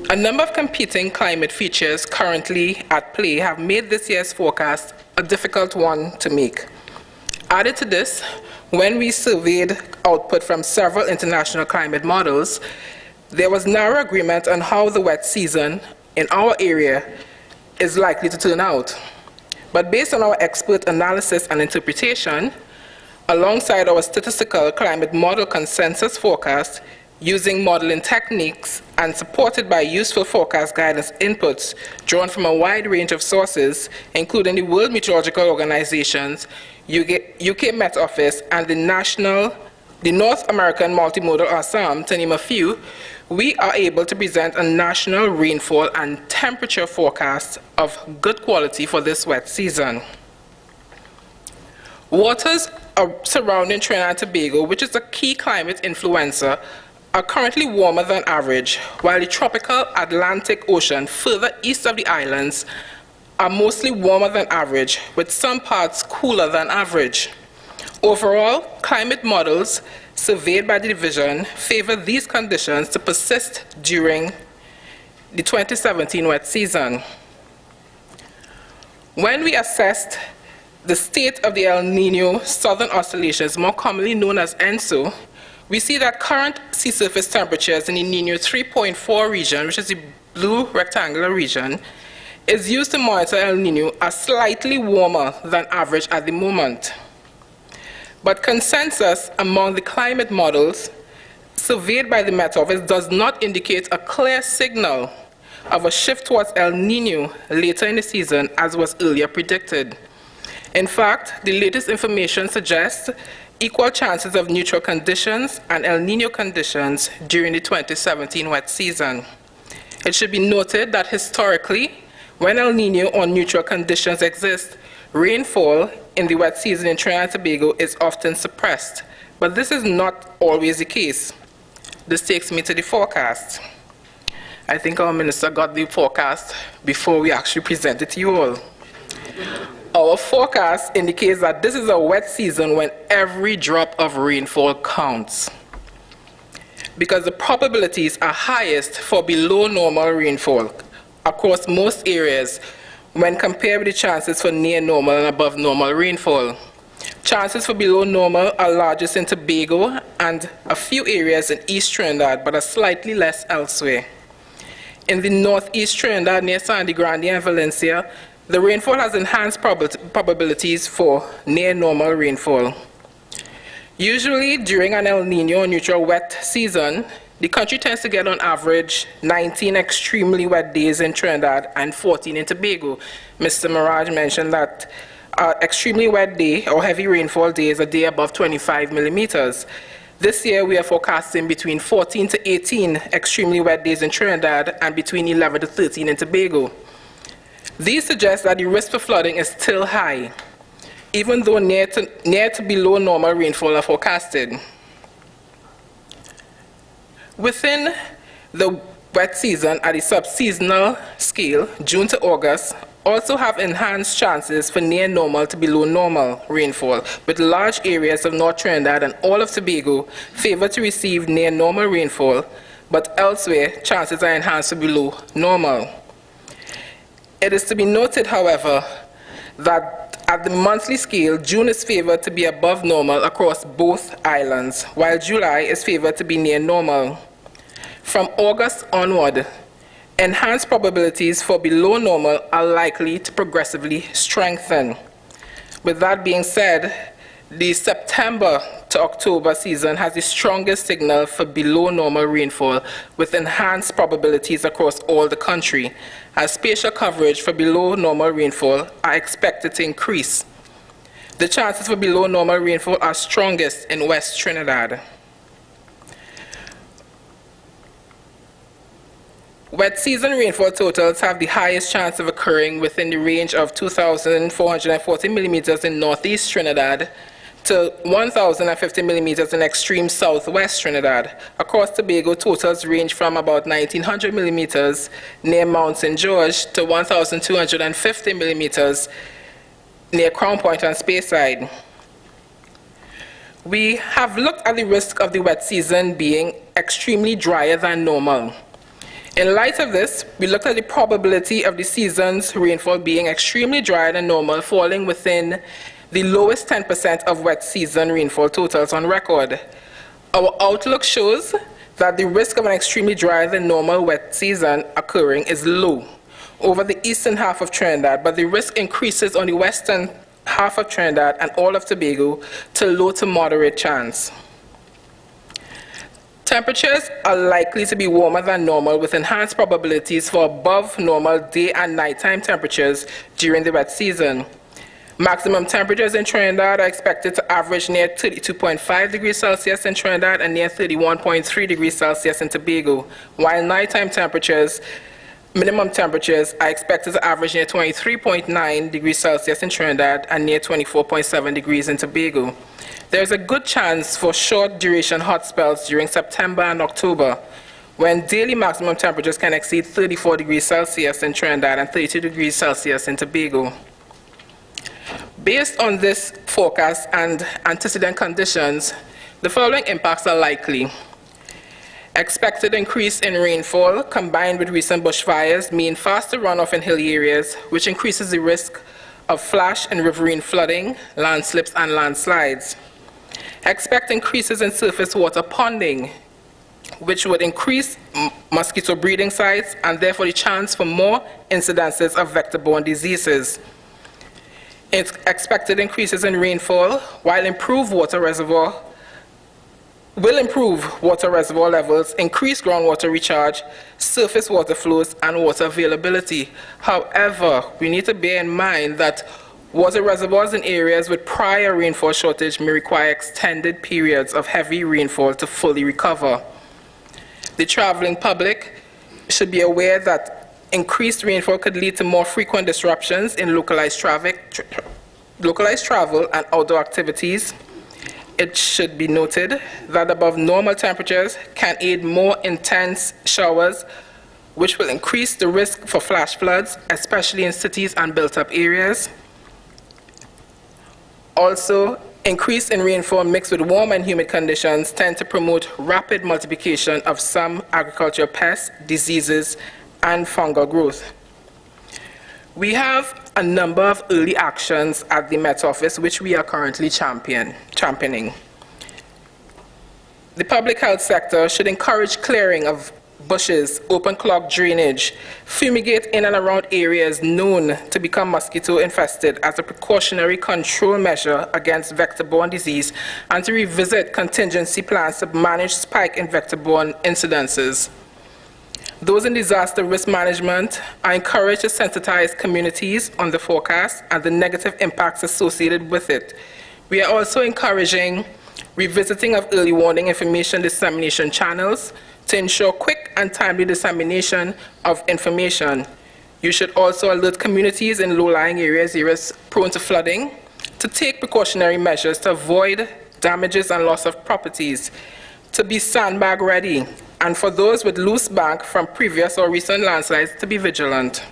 A number of competing climate features currently at play have made this year's forecast a difficult one to make. Added to this, when we surveyed output from several international climate models, there was narrow agreement on how the wet season in our area is likely to turn out. But based on our expert analysis and interpretation, alongside our statistical climate model consensus forecast, using modeling techniques and supported by useful forecast guidance inputs drawn from a wide range of sources, including the World Meteorological Organization's UK Met Office and the North American Multimodal Ensemble, to name a few, we are able to present a national rainfall and temperature forecast of good quality for this wet season. Waters surrounding Trinidad and Tobago, which is a key climate influencer, are currently warmer than average, while the tropical Atlantic Ocean further east of the islands are mostly warmer than average, with some parts cooler than average. Overall, climate models surveyed by the division favor these conditions to persist during the 2017 wet season. When we assessed the state of the El Niño Southern Oscillations, more commonly known as ENSO, we see that current sea surface temperatures in the Niño 3.4 region, which is the blue rectangular region, is used to monitor El Niño as slightly warmer than average at the moment. But consensus among the climate models surveyed by the Met Office does not indicate a clear signal of a shift towards El Niño later in the season, as was earlier predicted. In fact, the latest information suggests equal chances of neutral conditions and El Niño conditions during the 2017 wet season. It should be noted that historically, when El Niño or neutral conditions exist, rainfall in the wet season in Trinidad and Tobago is often suppressed, but this is not always the case. This takes me to the forecast. I think our minister got the forecast before we actually present it to you all. Our forecast indicates that this is a wet season when every drop of rainfall counts, because the probabilities are highest for below normal rainfall across most areas when compared with the chances for near normal and above normal rainfall. Chances for below normal are largest in Tobago and a few areas in East Trinidad, but are slightly less elsewhere. In the northeast Trinidad near Sandy Grande and Valencia, the rainfall has enhanced probabilities for near normal rainfall. Usually during an El Niño or neutral wet season, the country tends to get on average 19 extremely wet days in Trinidad and 14 in Tobago. Mr. Mirage mentioned that extremely wet day or heavy rainfall day is a day above 25 millimeters. This year we are forecasting between 14 to 18 extremely wet days in Trinidad and between 11 to 13 in Tobago. These suggest that the risk for flooding is still high, even though near to below normal rainfall are forecasted. Within the wet season at the subseasonal scale, June to August, also have enhanced chances for near normal to below normal rainfall, with large areas of North Trinidad and all of Tobago favored to receive near normal rainfall, but elsewhere chances are enhanced for below normal. It is to be noted, however, that at the monthly scale, June is favored to be above normal across both islands, while July is favored to be near normal. From August onward, enhanced probabilities for below normal are likely to progressively strengthen. With that being said, the September to October season has the strongest signal for below normal rainfall, with enhanced probabilities across all the country, as spatial coverage for below normal rainfall are expected to increase. The chances for below normal rainfall are strongest in West Trinidad. Wet season rainfall totals have the highest chance of occurring within the range of 2,440 millimeters in northeast Trinidad to 1,050 millimeters in extreme southwest Trinidad. Across Tobago, totals range from about 1,900 millimeters near Mount St. George to 1,250 millimeters near Crown Point and Speyside. We have looked at the risk of the wet season being extremely drier than normal. In light of this, we looked at the probability of the season's rainfall being extremely drier than normal, falling within the lowest 10% of wet season rainfall totals on record. Our outlook shows that the risk of an extremely drier than normal wet season occurring is low over the eastern half of Trinidad, but the risk increases on the western half of Trinidad and all of Tobago to low to moderate chance. Temperatures are likely to be warmer than normal with enhanced probabilities for above normal day and nighttime temperatures during the wet season. Maximum temperatures in Trinidad are expected to average near 32.5 degrees Celsius in Trinidad and near 31.3 degrees Celsius in Tobago, while nighttime temperatures, minimum temperatures, are expected to average near 23.9 degrees Celsius in Trinidad and near 24.7 degrees in Tobago. There is a good chance for short-duration hot spells during September and October, when daily maximum temperatures can exceed 34 degrees Celsius in Trinidad and 32 degrees Celsius in Tobago. Based on this forecast and antecedent conditions, the following impacts are likely. Expected increase in rainfall combined with recent bushfires mean faster runoff in hilly areas, which increases the risk of flash and riverine flooding, landslips, and landslides. Expect increases in surface water ponding, which would increase mosquito breeding sites and therefore the chance for more incidences of vector-borne diseases. Expected increases in rainfall will improve water reservoir levels, increase groundwater recharge, surface water flows, and water availability. However, we need to bear in mind that water reservoirs in areas with prior rainfall shortage may require extended periods of heavy rainfall to fully recover. The traveling public should be aware that increased rainfall could lead to more frequent disruptions in localized travel and outdoor activities. It should be noted that above normal temperatures can aid more intense showers, which will increase the risk for flash floods, especially in cities and built-up areas. Also, increase in rainfall mixed with warm and humid conditions tend to promote rapid multiplication of some agricultural pests, diseases, and fungal growth. We have a number of early actions at the Met Office which we are currently championing. The public health sector should encourage clearing of bushes, open clog drainage, fumigate in and around areas known to become mosquito infested as a precautionary control measure against vector-borne disease, and to revisit contingency plans to manage spike in vector-borne incidences. Those in disaster risk management are encouraged to sensitize communities on the forecast and the negative impacts associated with it. We are also encouraging revisiting of early warning information dissemination channels to ensure quick and timely dissemination of information. You should also alert communities in low-lying areas prone to flooding, to take precautionary measures to avoid damages and loss of properties, to be sandbag ready, and for those with loose bank from previous or recent landslides to be vigilant.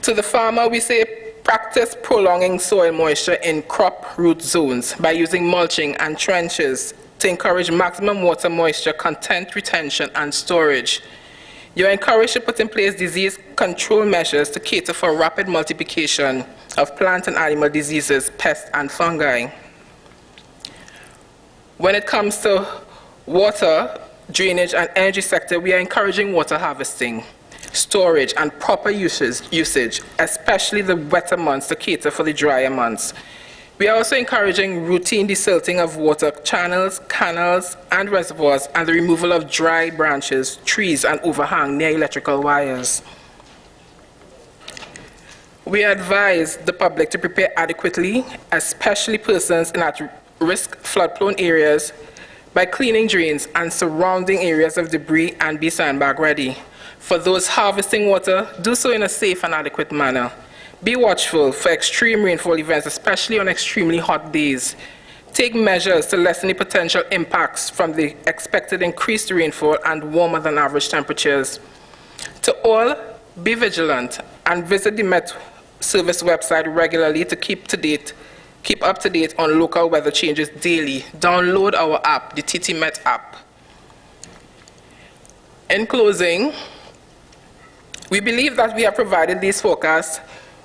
To the farmer, we say practice prolonging soil moisture in crop root zones by using mulching and trenches to encourage maximum water moisture content retention and storage. You are encouraged to put in place disease control measures to cater for rapid multiplication of plant and animal diseases, pests, and fungi. When it comes to water, drainage, and energy sector, we are encouraging water harvesting, storage, and proper usage, especially the wetter months to cater for the drier months. We are also encouraging routine desilting of water channels, canals, and reservoirs, and the removal of dry branches, trees, and overhang near electrical wires. We advise the public to prepare adequately, especially persons in at-risk flood-prone areas, by cleaning drains and surrounding areas of debris and be sandbag ready. For those harvesting water, do so in a safe and adequate manner. Be watchful for extreme rainfall events, especially on extremely hot days. Take measures to lessen the potential impacts from the expected increased rainfall and warmer than average temperatures. To all, be vigilant and visit the Met Service website regularly to keep keep up to date on local weather changes daily, download our app, the TTMet app. In closing, we believe that we have provided these forecasts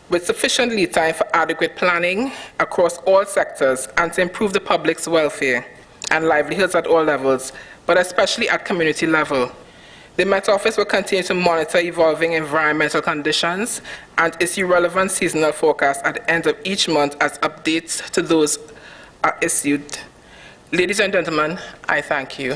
with sufficient lead time for adequate planning across all sectors and to improve the public's welfare and livelihoods at all levels, but especially at community level. The Met Office will continue to monitor evolving environmental conditions and issue relevant seasonal forecasts at the end of each month as updates to those are issued. Ladies and gentlemen, I thank you.